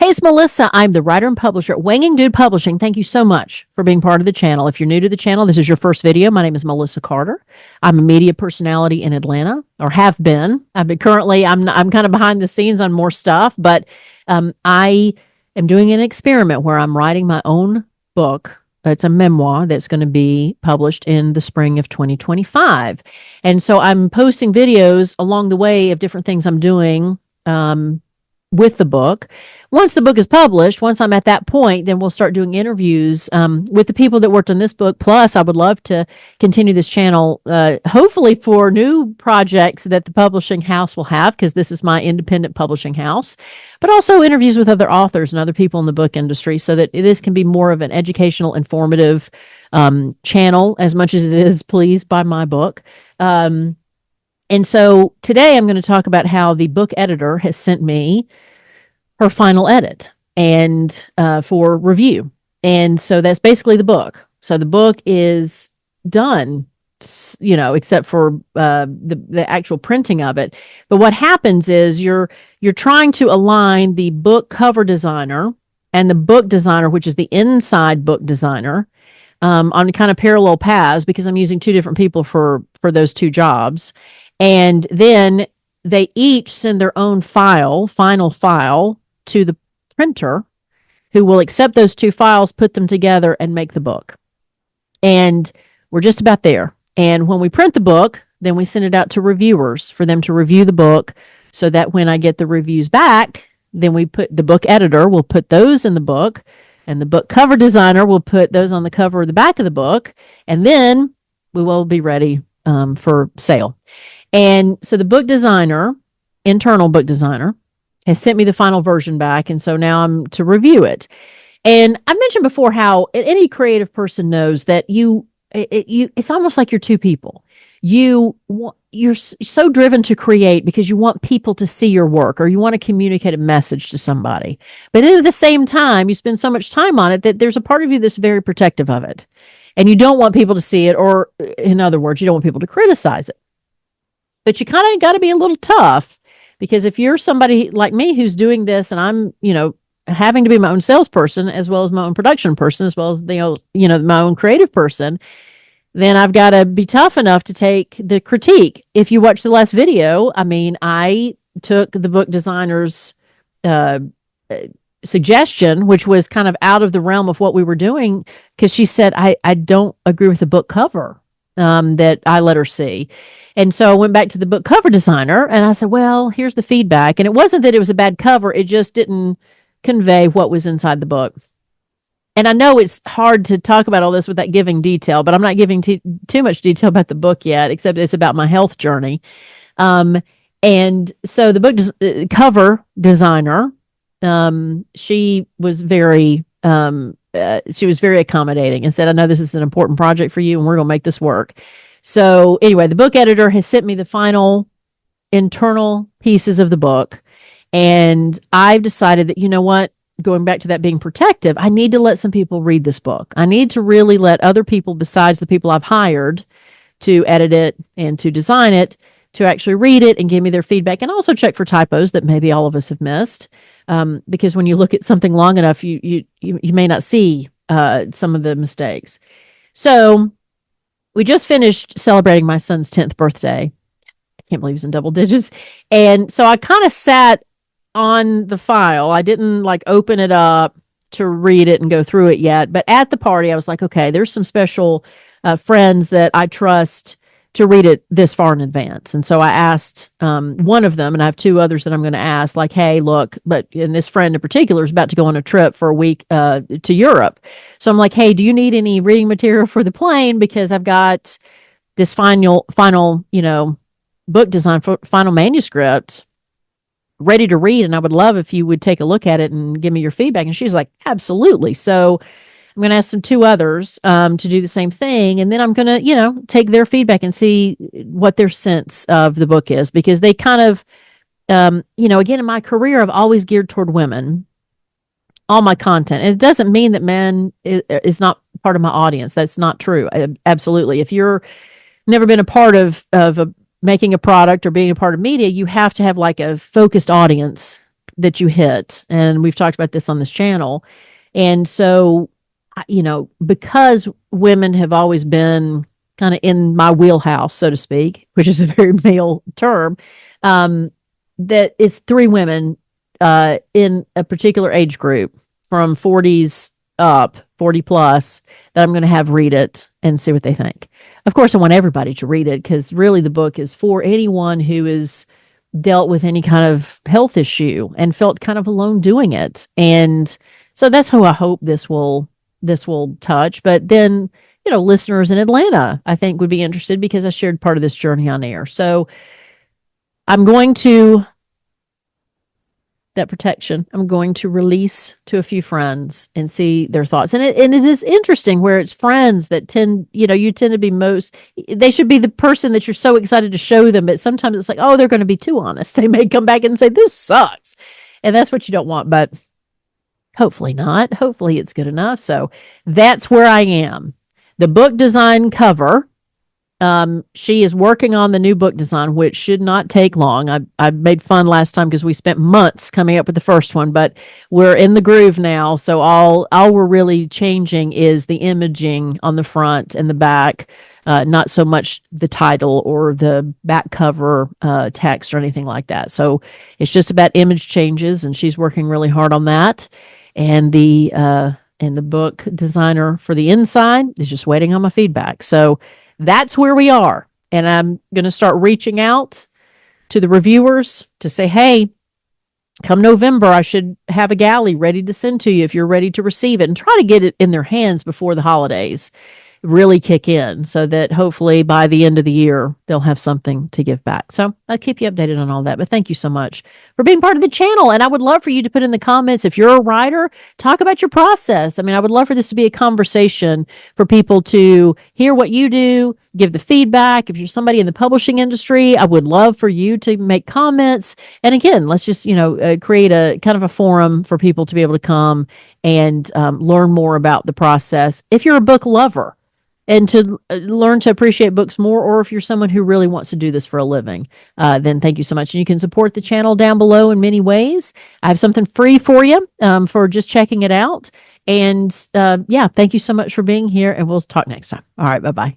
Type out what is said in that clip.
Hey, it's Melissa. I'm the writer and publisher at Wanging Dude Publishing. Thank you so much for being part of the channel. If you're new to the channel, this is your first video. My name is Melissa Carter. I'm a media personality in Atlanta, or have been. I'm kind of behind the scenes on more stuff, but I am doing an experiment where I'm writing my own book. It's a memoir that's going to be published in the spring of 2025. And so I'm posting videos along the way of different things I'm doing with the book. Once the book is published, once I'm at that point, then we'll start doing interviews with the people that worked on this book. Plus, I would love to continue this channel, hopefully for new projects that the publishing house will have, because this is my independent publishing house, but also interviews with other authors and other people in the book industry, so that this can be more of an educational, informative channel as much as it is pleased by my book. And so today I'm going to talk about how the book editor has sent me her final edit and for review. And so that's basically the book. So the book is done, except for the actual printing of it. But what happens is you're trying to align the book cover designer and the book designer, which is the inside book designer, on kind of parallel paths, because I'm using two different people for those two jobs. And then they each send their own final file to the printer, who will accept those two files, put them together, and make the book. And we're just about there. And when we print the book, then we send it out to reviewers for them to review the book, so that when I get the reviews back, then the book editor will put those in the book, and the book cover designer will put those on the cover of the back of the book, and then we will be ready for sale. And so the book designer, internal book designer, has sent me the final version back. And so now I'm to review it. And I mentioned before how any creative person knows that it's almost like you're two people. You're so driven to create because you want people to see your work, or you want to communicate a message to somebody. But at the same time, you spend so much time on it that there's a part of you that's very protective of it. And you don't want people to see it, or in other words, you don't want people to criticize it. But you kind of got to be a little tough, because if you're somebody like me who's doing this, and I'm, having to be my own salesperson, as well as my own production person, as well as my own creative person, then I've got to be tough enough to take the critique. If you watch the last video, I took the book designer's suggestion, which was kind of out of the realm of what we were doing, because she said, I don't agree with the book cover that I let her see. And so I went back to the book cover designer and I said, well, here's the feedback. And it wasn't that it was a bad cover. It just didn't convey what was inside the book. And I know it's hard to talk about all this without giving detail, but I'm not giving too much detail about the book yet, except it's about my health journey. And so the book cover designer, she was very accommodating and said, I know this is an important project for you and we're going to make this work. So anyway, the book editor has sent me the final internal pieces of the book. And I've decided that, going back to that being protective, I need to let some people read this book. I need to really let other people, besides the people I've hired to edit it and to design it, to actually read it and give me their feedback, and also check for typos that maybe all of us have missed. Because when you look at something long enough, you may not see some of the mistakes. So we just finished celebrating my son's 10th birthday. I can't believe he's in double digits. And so I kind of sat on the file. I didn't open it up to read it and go through it yet. But at the party, I was like, okay, there's some special friends that I trust to read it this far in advance. And so I asked one of them, and I have two others that I'm going to ask, hey, look, and this friend in particular is about to go on a trip for a week to Europe. So I'm like, hey, do you need any reading material for the plane? Because I've got this final, book design, final manuscript ready to read. And I would love if you would take a look at it and give me your feedback. And she was like, absolutely. So I'm going to ask two others to do the same thing. And then I'm going to, take their feedback and see what their sense of the book is, because they kind of, again, in my career, I've always geared toward women, all my content. And it doesn't mean that men is not part of my audience. That's not true. Absolutely. If you're never been a part of making a product or being a part of media, you have to have a focused audience that you hit. And we've talked about this on this channel. And so, because women have always been kind of in my wheelhouse, so to speak, which is a very male term, that is three women in a particular age group from 40s up, 40 plus, that I'm going to have read it and see what they think. Of course, I want everybody to read it because really the book is for anyone who has dealt with any kind of health issue and felt kind of alone doing it. And so that's who I hope this will touch. But then, listeners in Atlanta, I think would be interested because I shared part of this journey on air. So I'm going to release to a few friends and see their thoughts. And it is interesting where it's friends that you tend to be they should be the person that you're so excited to show them. But sometimes it's like, oh, they're going to be too honest. They may come back and say, this sucks. And that's what you don't want. But hopefully not. Hopefully it's good enough. So that's where I am. The book design cover. She is working on the new book design, which should not take long. I made fun last time because we spent months coming up with the first one, but we're in the groove now. So all we're really changing is the imaging on the front and the back, not so much the title or the back cover text or anything like that. So it's just about image changes, and she's working really hard on that. And the book designer for the inside is just waiting on my feedback. So that's where we are. And I'm going to start reaching out to the reviewers to say, hey, come November, I should have a galley ready to send to you if you're ready to receive it, and try to get it in their hands before the holidays really kick in so that hopefully by the end of the year, they'll have something to give back. So I'll keep you updated on all that. But thank you so much for being part of the channel. And I would love for you to put in the comments, if you're a writer, talk about your process. I mean, I would love for this to be a conversation for people to hear what you do, give the feedback. If you're somebody in the publishing industry, I would love for you to make comments. And again, let's just, create a kind of a forum for people to be able to come and learn more about the process. If you're a book lover, and to learn to appreciate books more, or if you're someone who really wants to do this for a living, then thank you so much. And you can support the channel down below in many ways. I have something free for you for just checking it out. And thank you so much for being here, and we'll talk next time. All right, bye-bye.